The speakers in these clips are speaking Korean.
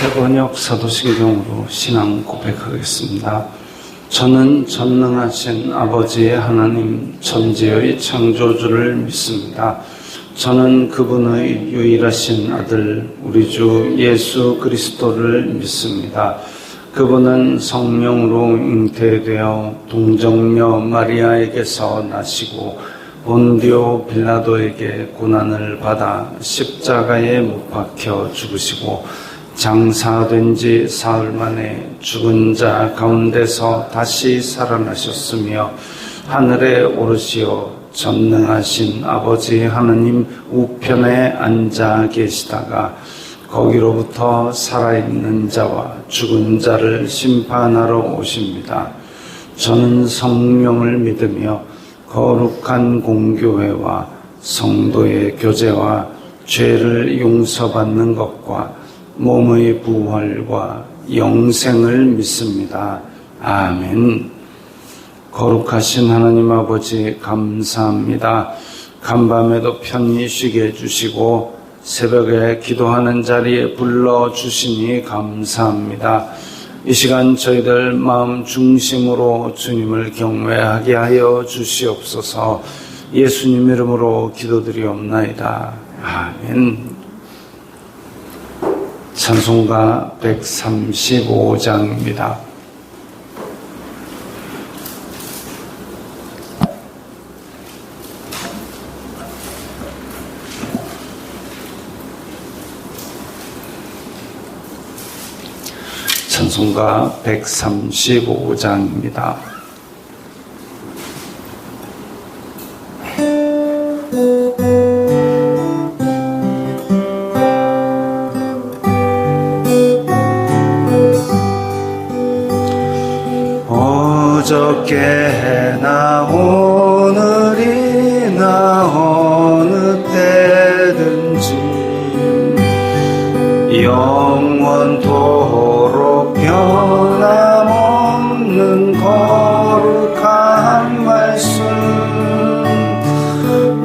새번역 사도신경으로 신앙 고백하겠습니다. 저는 전능하신 아버지 하나님 천지의 창조주를 믿습니다. 저는 그분의 유일하신 아들 우리 주 예수 그리스도를 믿습니다. 그분은 성령으로 잉태되어 동정녀 마리아에게서 나시고 본디오 빌라도에게 고난을 받아 십자가에 못 박혀 죽으시고 장사된 지 사흘 만에 죽은 자 가운데서 다시 살아나셨으며 하늘에 오르시어 전능하신 아버지 하나님 우편에 앉아 계시다가 거기로부터 살아있는 자와 죽은 자를 심판하러 오십니다. 저는 성령을 믿으며 거룩한 공교회와 성도의 교제와 죄를 용서받는 것과 몸의 부활과 영생을 믿습니다. 아멘. 거룩하신 하나님 아버지 감사합니다. 간밤에도 편히 쉬게 해주시고 새벽에 기도하는 자리에 불러주시니 감사합니다. 이 시간 저희들 마음 중심으로 주님을 경외하게 하여 주시옵소서. 예수님 이름으로 기도드리옵나이다. 아멘. 찬송가 135장입니다. 찬송가 135장입니다. 어저께나 오늘이나 어느 때든지 영원토록 변함없는 거룩한 말씀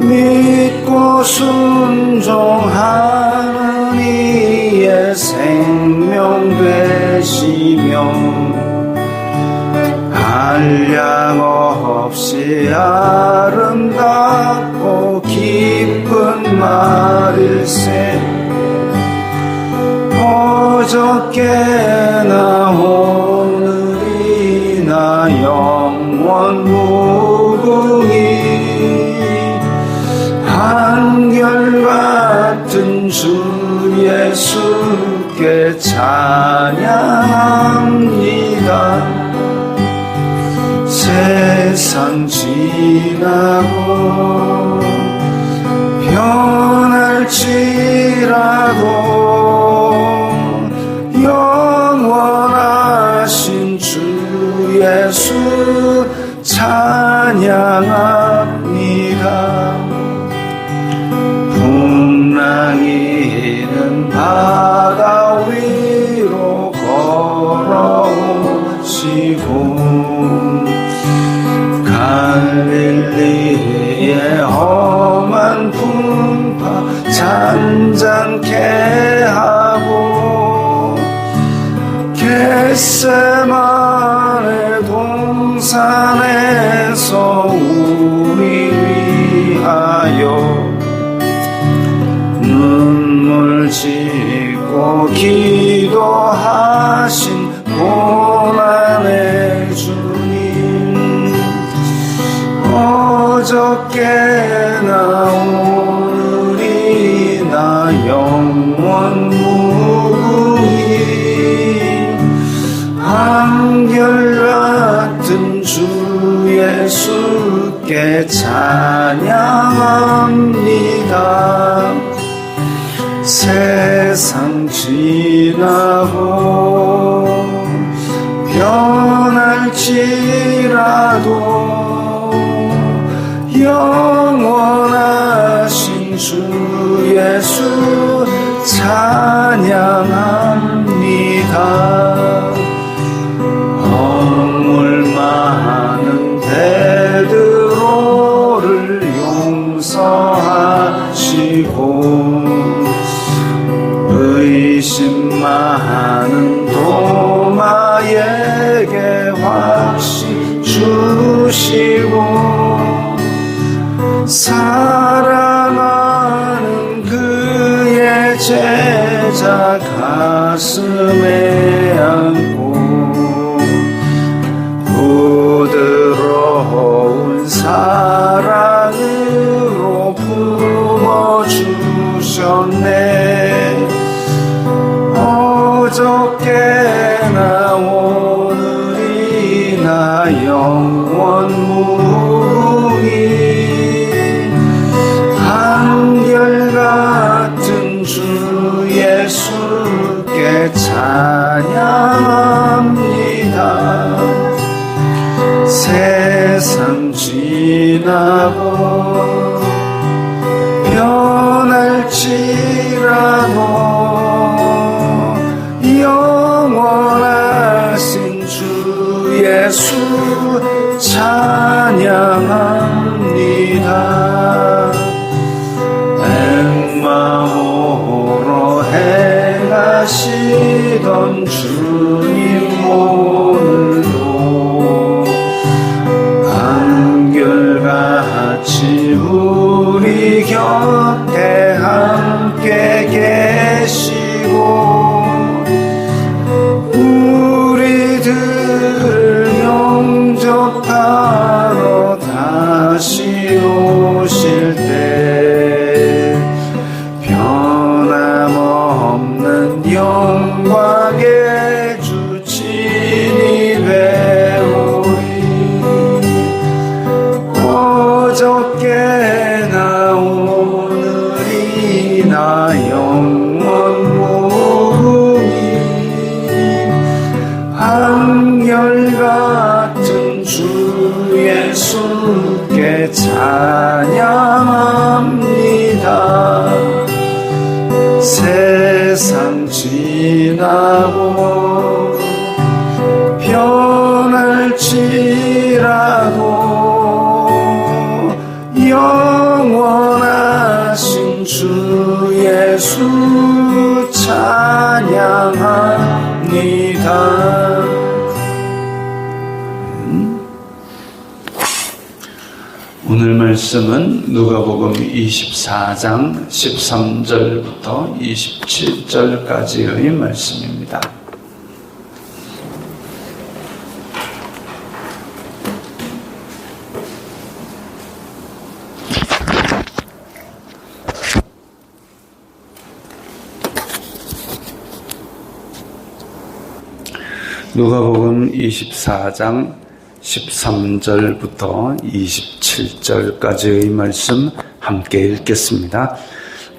믿고 순종하는 이의 생명 되시며 한량 없이 아름답고 깊은 말일세 어저께나 오늘이나 영원 무궁히 한결같은 주 예수께 찬양합니다. 세상 지나고 변할지라도 영원하신 주 예수 찬양합니다. 풍랑이는 바다 위로 걸어오시고 갈릴리의 험한 풍파 잔잔케 하고 겟세마네 동산에서 우리 위하여 눈물 짓고 기도하신 고난의 주님 어저께나 오늘이나 영원 무궁히 한결같은 주 예수께 찬양합니다. 세상 지나고 변할지라도 영원하신 주 예수 찬양합니다. 허물 많은 베드로를 용서하시고 의심 많은 사랑하는 그의 제자 가슴에 안고 부드러운 사랑으로 품어주셨네. 어저께나 오늘이나 영원 무궁히 한결같은 주 예수께 찬양합니다. 세상 지나고 변할지라도 영원하신 주 예수 찬양합니다. 백마호로 행하시던 주님 오늘도 한결같이 우리 곁에 함께 계시고 우리들을 영접하러 다시 오실 때 변함없는 영광의 주 진이 배우리. 어저께나 오늘이나 영원 무궁히 한결같은 주 예수께 찬양합니다. 세상 지나고 변할지라도 영원하신 주 예수 찬양합니다. 오늘 말씀은 누가복음 24장 13절부터 27절까지의 말씀입니다. 누가복음 24장 13절부터 27절까지의 말씀 함께 읽겠습니다.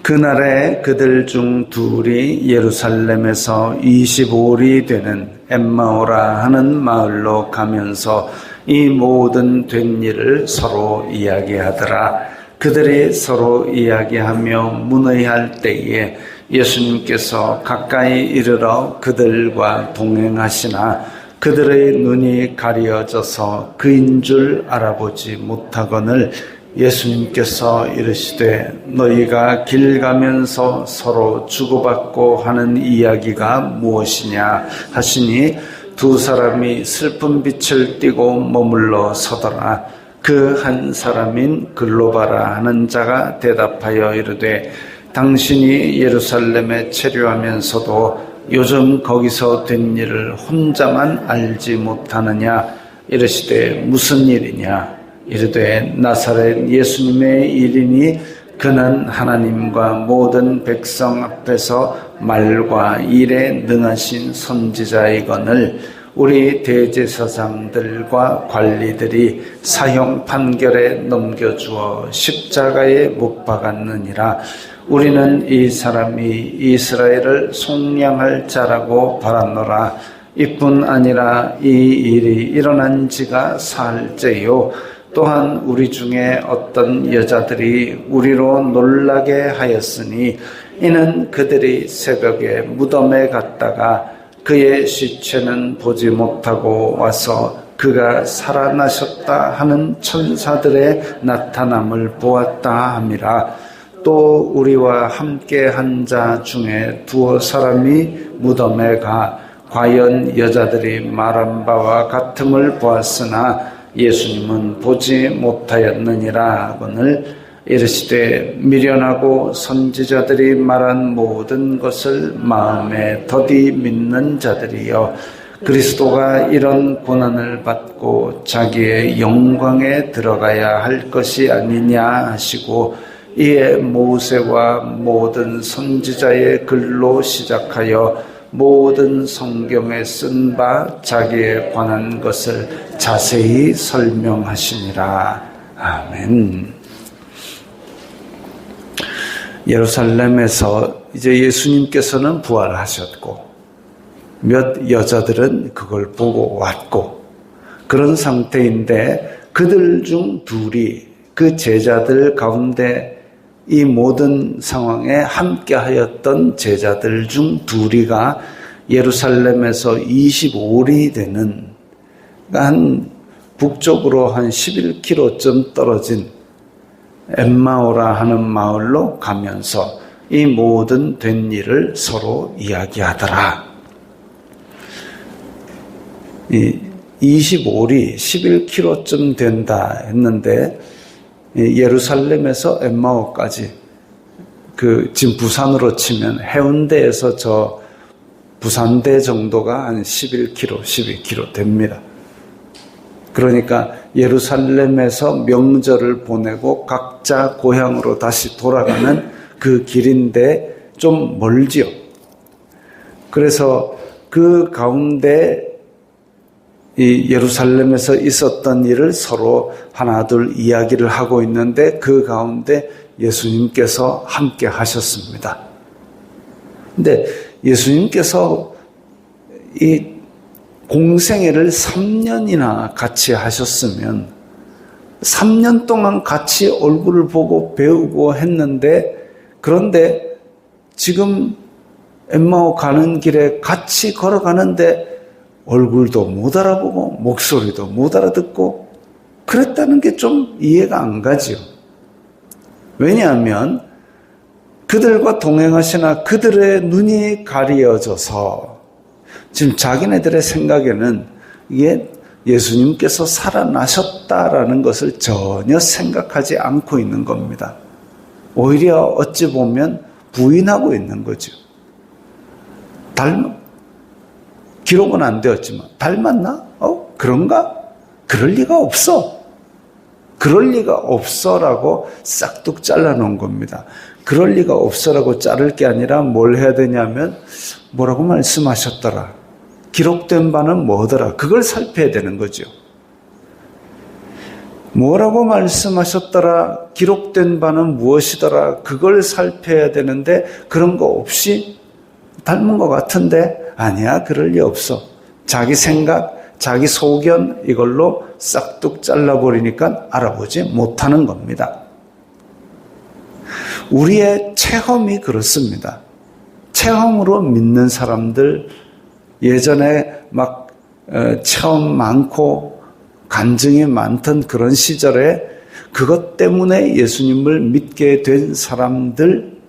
그날에 그들 중 둘이 예루살렘에서 25里되는 엠마오라 하는 마을로 가면서 이 모든 된 일을 서로 이야기하더라. 그들이 서로 이야기하며 문의할 때에 예수님께서 가까이 이르러 그들과 동행하시나 그들의 눈이 가려져서 그인 줄 알아보지 못하거늘 예수님께서 이르시되 너희가 길 가면서 서로 주고받고 하는 이야기가 무엇이냐 하시니 두 사람이 슬픈 빛을 띠고 머물러 서더라. 그 한 사람인 글로바라 하는 자가 대답하여 이르되 당신이 예루살렘에 체류하면서도 요즘 거기서 된 일을 혼자만 알지 못하느냐. 이르시되 무슨 일이냐. 이르되 나사렛 예수님의 일이니 그는 하나님과 모든 백성 앞에서 말과 일에 능하신 선지자이거늘 우리 대제사장들과 관리들이 사형 판결에 넘겨주어 십자가에 못 박았느니라. 우리는 이 사람이 이스라엘을 속량할 자라고 바랐노라. 이뿐 아니라 이 일이 일어난 지가 사흘째요. 또한 우리 중에 어떤 여자들이 우리로 놀라게 하였으니 이는 그들이 새벽에 무덤에 갔다가 그의 시체는 보지 못하고 와서 그가 살아나셨다 하는 천사들의 나타남을 보았다 함이라. 또 우리와 함께 한 자 중에 두어 사람이 무덤에 가 과연 여자들이 말한 바와 같음을 보았으나 예수님은 보지 못하였느니라 하거늘 이르시되 미련하고 선지자들이 말한 모든 것을 마음에 더디 믿는 자들이여 그리스도가 이런 고난을 받고 자기의 영광에 들어가야 할 것이 아니냐 하시고 이에 모세와 모든 선지자의 글로 시작하여 모든 성경에 쓴 바 자기에 관한 것을 자세히 설명하시니라. 아멘. 예루살렘에서 이제 예수님께서는 부활하셨고 몇 여자들은 그걸 보고 왔고 그런 상태인데 그들 중 둘이 그 제자들 가운데 이 모든 상황에 함께 하였던 제자들 중 둘이가 예루살렘에서 25리 되는 한 북쪽으로 한 11km쯤 떨어진 엠마오라 하는 마을로 가면서 이 모든 된 일을 서로 이야기하더라. 이 25리 11km쯤 된다 했는데 예루살렘에서 엠마오까지 지금 부산으로 치면 해운대에서 저 부산대 정도가 한 11km, 12km 됩니다. 그러니까 예루살렘에서 명절을 보내고 각자 고향으로 다시 돌아가는 그 길인데 좀 멀지요. 그래서 그 가운데 이 예루살렘에서 있었던 일을 서로 하나둘 이야기를 하고 있는데 그 가운데 예수님께서 함께 하셨습니다. 근데 예수님께서 이 공생애를 3년이나 같이 하셨으면 3년 동안 같이 얼굴을 보고 배우고 했는데 그런데 지금 엠마오 가는 길에 같이 걸어가는데 얼굴도 못 알아보고 목소리도 못 알아듣고 그랬다는 게 좀 이해가 안 가지요. 왜냐하면 그들과 동행하시나 그들의 눈이 가리어져서 지금 자기네들의 생각에는 이게 예수님께서 살아나셨다라는 것을 전혀 생각하지 않고 있는 겁니다. 오히려 어찌 보면 부인하고 있는 거죠. 기록은 안 되었지만 닮았나? 그런가? 그럴 리가 없어. 그럴 리가 없어라고 싹둑 잘라놓은 겁니다. 그럴 리가 없어라고 자를 게 아니라 뭘 해야 되냐면 뭐라고 말씀하셨더라. 기록된 바는 뭐더라. 그걸 살펴야 되는 거죠. 뭐라고 말씀하셨더라. 기록된 바는 무엇이더라. 그걸 살펴야 되는데 그런 거 없이 닮은 것 같은데 아니야, 그럴 리 없어. 자기 생각, 자기 소견 이걸로 싹둑 잘라버리니까 알아보지 못하는 겁니다. 우리의 체험이 그렇습니다. 체험으로 믿는 사람들, 예전에 막 체험 많고 간증이 많던 그런 시절에 그것 때문에 예수님을 믿게 된 사람들,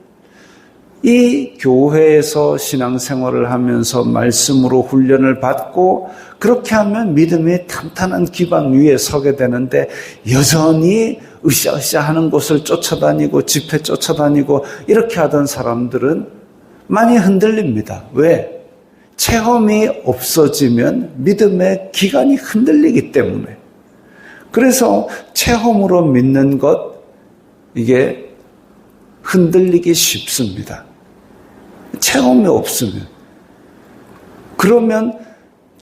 이 교회에서 신앙생활을 하면서 말씀으로 훈련을 받고 그렇게 하면 믿음의 탄탄한 기반 위에 서게 되는데 여전히 으쌰으쌰 하는 곳을 쫓아다니고 집회 쫓아다니고 이렇게 하던 사람들은 많이 흔들립니다. 왜? 체험이 없어지면 믿음의 기반이 흔들리기 때문에. 그래서 체험으로 믿는 것, 이게 흔들리기 쉽습니다. 체험이 없으면. 그러면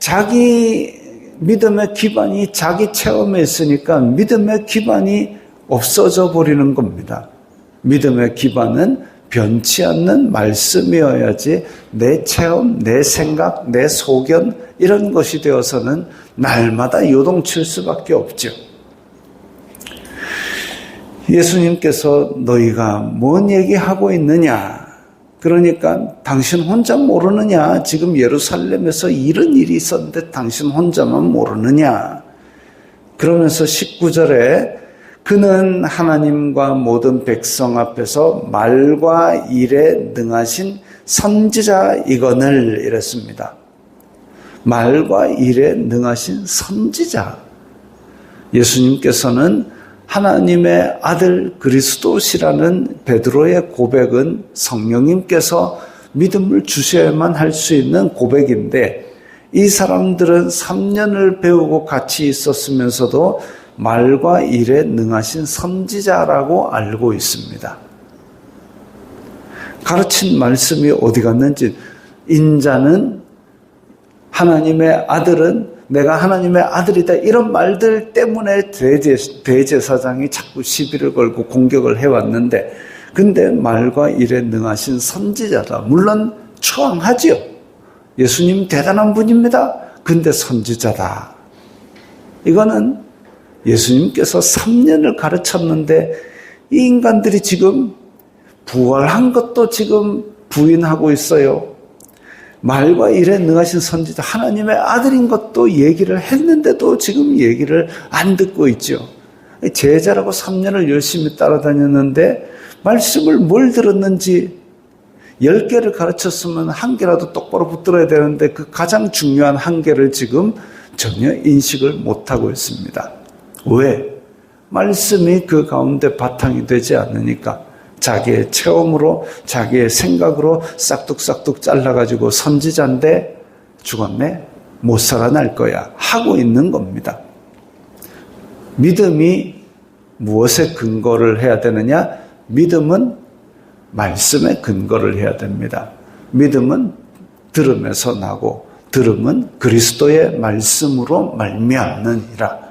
자기 믿음의 기반이 자기 체험에 있으니까 믿음의 기반이 없어져 버리는 겁니다. 믿음의 기반은 변치 않는 말씀이어야지 내 체험, 내 생각, 내 소견 이런 것이 되어서는 날마다 요동칠 수밖에 없죠. 예수님께서 너희가 뭔 얘기하고 있느냐? 그러니까 당신 혼자 모르느냐? 지금 예루살렘에서 이런 일이 있었는데 당신 혼자만 모르느냐? 그러면서 19절에 그는 하나님과 모든 백성 앞에서 말과 일에 능하신 선지자이거늘 이랬습니다. 말과 일에 능하신 선지자. 예수님께서는 하나님의 아들 그리스도시라는 베드로의 고백은 성령님께서 믿음을 주셔야만 할 수 있는 고백인데, 이 사람들은 3년을 배우고 같이 있었으면서도 말과 일에 능하신 선지자라고 알고 있습니다. 가르친 말씀이 어디 갔는지, 인자는 하나님의 아들은 내가 하나님의 아들이다, 이런 말들 때문에 대제사장이 자꾸 시비를 걸고 공격을 해왔는데, 근데 말과 일에 능하신 선지자다. 물론 초항하지요. 예수님 대단한 분입니다. 근데 선지자다. 이거는 예수님께서 3년을 가르쳤는데 이 인간들이 지금 부활한 것도 지금 부인하고 있어요. 말과 일에 능하신 선지자, 하나님의 아들인 것도 얘기를 했는데도 지금 얘기를 안 듣고 있죠. 제자라고 3년을 열심히 따라다녔는데 말씀을 뭘 들었는지, 10개를 가르쳤으면 1개라도 똑바로 붙들어야 되는데 그 가장 중요한 1개를 지금 전혀 인식을 못하고 있습니다. 왜? 말씀이 그 가운데 바탕이 되지 않으니까 자기의 체험으로, 자기의 생각으로 싹둑싹둑 잘라가지고 선지자인데 죽었네, 못 살아날 거야 하고 있는 겁니다. 믿음이 무엇에 근거를 해야 되느냐? 믿음은 말씀에 근거를 해야 됩니다. 믿음은 들음에서 나고, 들음은 그리스도의 말씀으로 말미암느니라.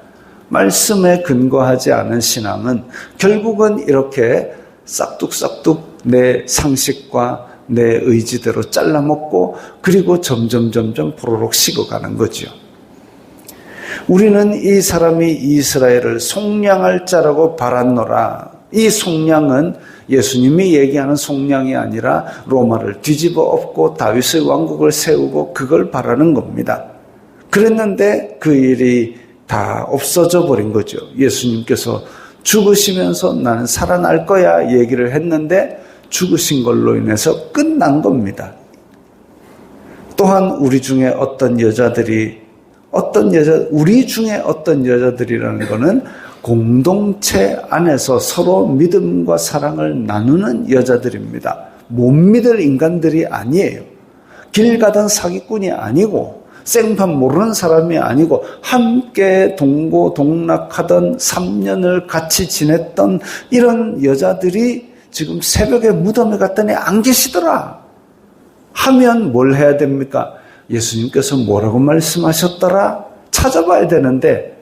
말씀에 근거하지 않은 신앙은 결국은 이렇게 싹둑싹둑 내 상식과 내 의지대로 잘라먹고, 그리고 점점 포로록 식어가는 거죠. 우리는 이 사람이 이스라엘을 속량할 자라고 바랐노라. 이 속량은 예수님이 얘기하는 속량이 아니라 로마를 뒤집어 엎고 다윗의 왕국을 세우고 그걸 바라는 겁니다. 그랬는데 그 일이 다 없어져 버린 거죠. 예수님께서 죽으시면서 나는 살아날 거야 얘기를 했는데 죽으신 걸로 인해서 끝난 겁니다. 또한 우리 중에 어떤 여자들이, 우리 중에 어떤 여자들이라는 거는 공동체 안에서 서로 믿음과 사랑을 나누는 여자들입니다. 못 믿을 인간들이 아니에요. 길 가던 사기꾼이 아니고 생판 모르는 사람이 아니고 함께 동고동락하던 3년을 같이 지냈던 이런 여자들이 지금 새벽에 무덤에 갔더니 안 계시더라 하면 뭘 해야 됩니까? 예수님께서 뭐라고 말씀하셨더라? 찾아봐야 되는데,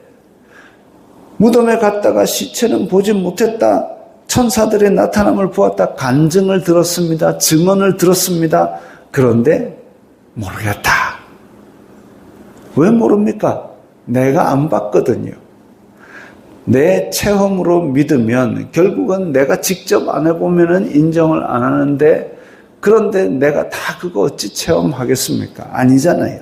무덤에 갔다가 시체는 보지 못했다, 천사들의 나타남을 보았다, 간증을 들었습니다, 증언을 들었습니다. 그런데 모르겠다. 왜 모릅니까? 내가 안 봤거든요. 내 체험으로 믿으면 결국은 내가 직접 안 해보면 인정을 안 하는데, 그런데 내가 다 그거 어찌 체험하겠습니까? 아니잖아요.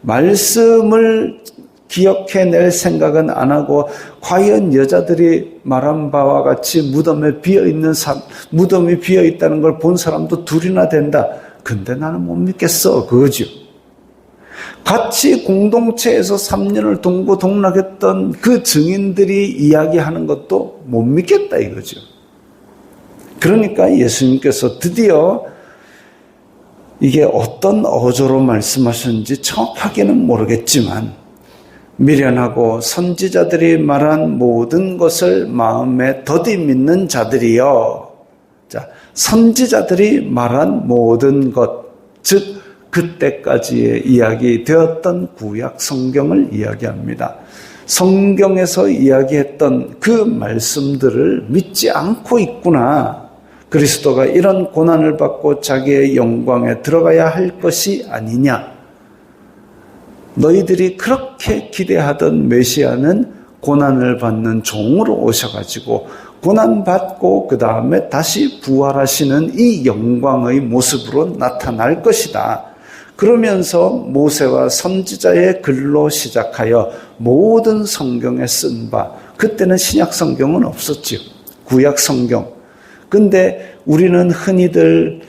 말씀을 기억해낼 생각은 안 하고, 과연 여자들이 말한 바와 같이 무덤이 비어있다는 걸 본 사람도 둘이나 된다. 근데 나는 못 믿겠어. 그거죠. 같이 공동체에서 3년을 동고동락했던 그 증인들이 이야기하는 것도 못 믿겠다 이거죠. 그러니까 예수님께서 드디어 이게 어떤 어조로 말씀하셨는지 정확하게는 모르겠지만, 미련하고 선지자들이 말한 모든 것을 마음에 더디 믿는 자들이여. 자, 선지자들이 말한 모든 것, 즉 그때까지의 이야기되었던 구약 성경을 이야기합니다. 성경에서 이야기했던 그 말씀들을 믿지 않고 있구나. 그리스도가 이런 고난을 받고 자기의 영광에 들어가야 할 것이 아니냐. 너희들이 그렇게 기대하던 메시아는 고난을 받는 종으로 오셔가지고 고난받고 그 다음에 다시 부활하시는 이 영광의 모습으로 나타날 것이다. 그러면서 모세와 선지자의 글로 시작하여 모든 성경에 쓴 바, 그때는 신약 성경은 없었죠. 구약 성경. 근데 우리는 흔히들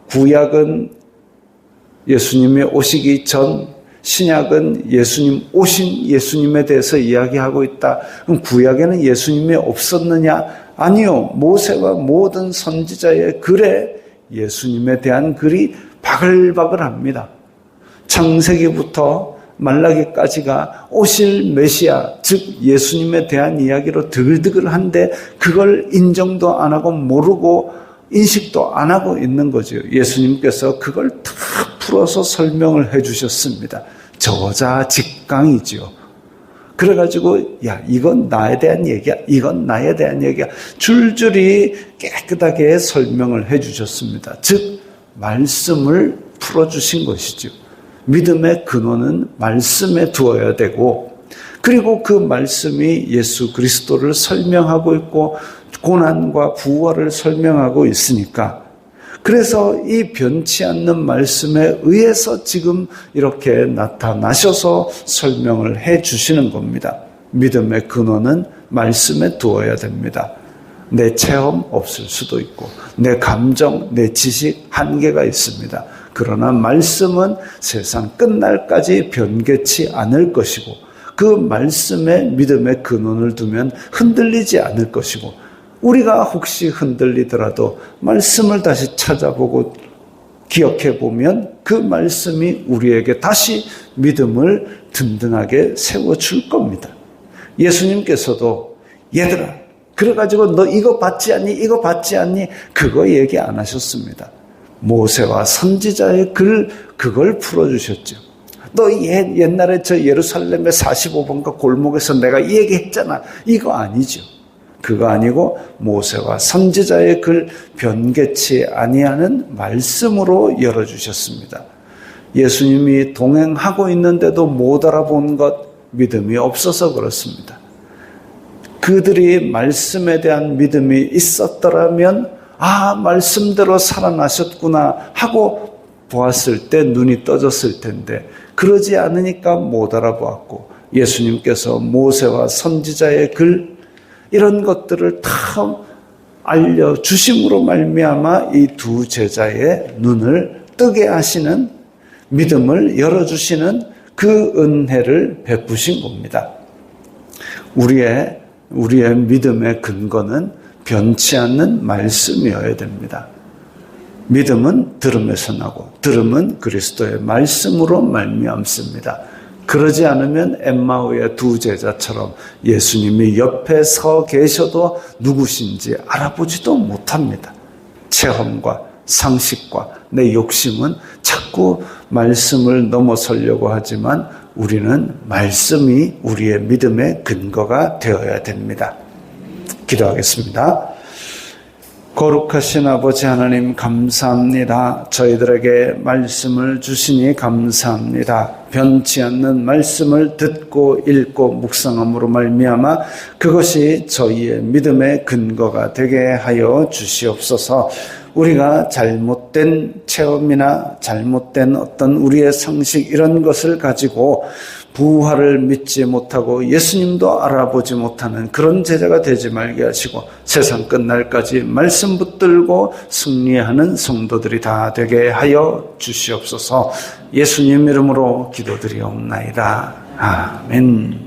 구약은 예수님이 오시기 전 신약은 예수님, 오신 예수님에 대해서 이야기하고 있다. 그럼 구약에는 예수님이 없었느냐? 아니요. 모세와 모든 선지자의 글에 예수님에 대한 글이 바글바글합니다. 창세기부터 말라기까지가 오실 메시아, 즉 예수님에 대한 이야기로 드글드글한데 그걸 인정도 안 하고 모르고 인식도 안 하고 있는 거죠. 예수님께서 그걸 다 풀어서 설명을 해 주셨습니다. 저자직강이죠. 그래가지고 이건 나에 대한 얘기야, 이건 나에 대한 얘기야, 줄줄이 깨끗하게 설명을 해 주셨습니다. 즉 말씀을 풀어주신 것이죠. 믿음의 근원은 말씀에 두어야 되고, 그리고 그 말씀이 예수 그리스도를 설명하고 있고 고난과 부활을 설명하고 있으니까, 그래서 이 변치 않는 말씀에 의해서 지금 이렇게 나타나셔서 설명을 해 주시는 겁니다. 믿음의 근원은 말씀에 두어야 됩니다. 내 체험 없을 수도 있고 내 감정, 내 지식 한계가 있습니다. 그러나 말씀은 세상 끝날까지 변개치 않을 것이고, 그 말씀에 믿음의 근원을 두면 흔들리지 않을 것이고, 우리가 혹시 흔들리더라도 말씀을 다시 찾아보고 기억해 보면 그 말씀이 우리에게 다시 믿음을 든든하게 세워줄 겁니다. 예수님께서도 얘들아, 그래가지고 너 이거 받지 않니? 이거 받지 않니? 그거 얘기 안 하셨습니다. 모세와 선지자의 글, 그걸 풀어주셨죠. 너 옛날에 저 예루살렘의 45번가 골목에서 내가 이 얘기했잖아. 이거 아니죠. 그거 아니고 모세와 선지자의 글, 변개치 아니하는 말씀으로 열어주셨습니다. 예수님이 동행하고 있는데도 못 알아본 것, 믿음이 없어서 그렇습니다. 그들이 말씀에 대한 믿음이 있었더라면 말씀대로 살아나셨구나 하고 보았을 때 눈이 떠졌을 텐데, 그러지 않으니까 못 알아보았고, 예수님께서 모세와 선지자의 글, 이런 것들을 다 알려주심으로 말미암아 이 두 제자의 눈을 뜨게 하시는, 믿음을 열어주시는 그 은혜를 베푸신 겁니다. 우리의 믿음의 근거는 변치 않는 말씀이어야 됩니다. 믿음은 들음에서 나고 들음은 그리스도의 말씀으로 말미암습니다. 그러지 않으면 엠마오의 두 제자처럼 예수님이 옆에 서 계셔도 누구신지 알아보지도 못합니다. 체험과 상식과 내 욕심은 자꾸 말씀을 넘어서려고 하지만 우리는 말씀이 우리의 믿음의 근거가 되어야 됩니다. 기도하겠습니다. 거룩하신 아버지 하나님, 감사합니다. 저희들에게 말씀을 주시니 감사합니다. 변치 않는 말씀을 듣고 읽고 묵상함으로 말미암아 그것이 저희의 믿음의 근거가 되게 하여 주시옵소서. 우리가 잘못된 체험이나 잘못된 어떤 우리의 상식, 이런 것을 가지고 부활을 믿지 못하고 예수님도 알아보지 못하는 그런 제자가 되지 말게 하시고, 세상 끝날까지 말씀 붙들고 승리하는 성도들이 다 되게 하여 주시옵소서. 예수님 이름으로 기도드리옵나이다. 아멘.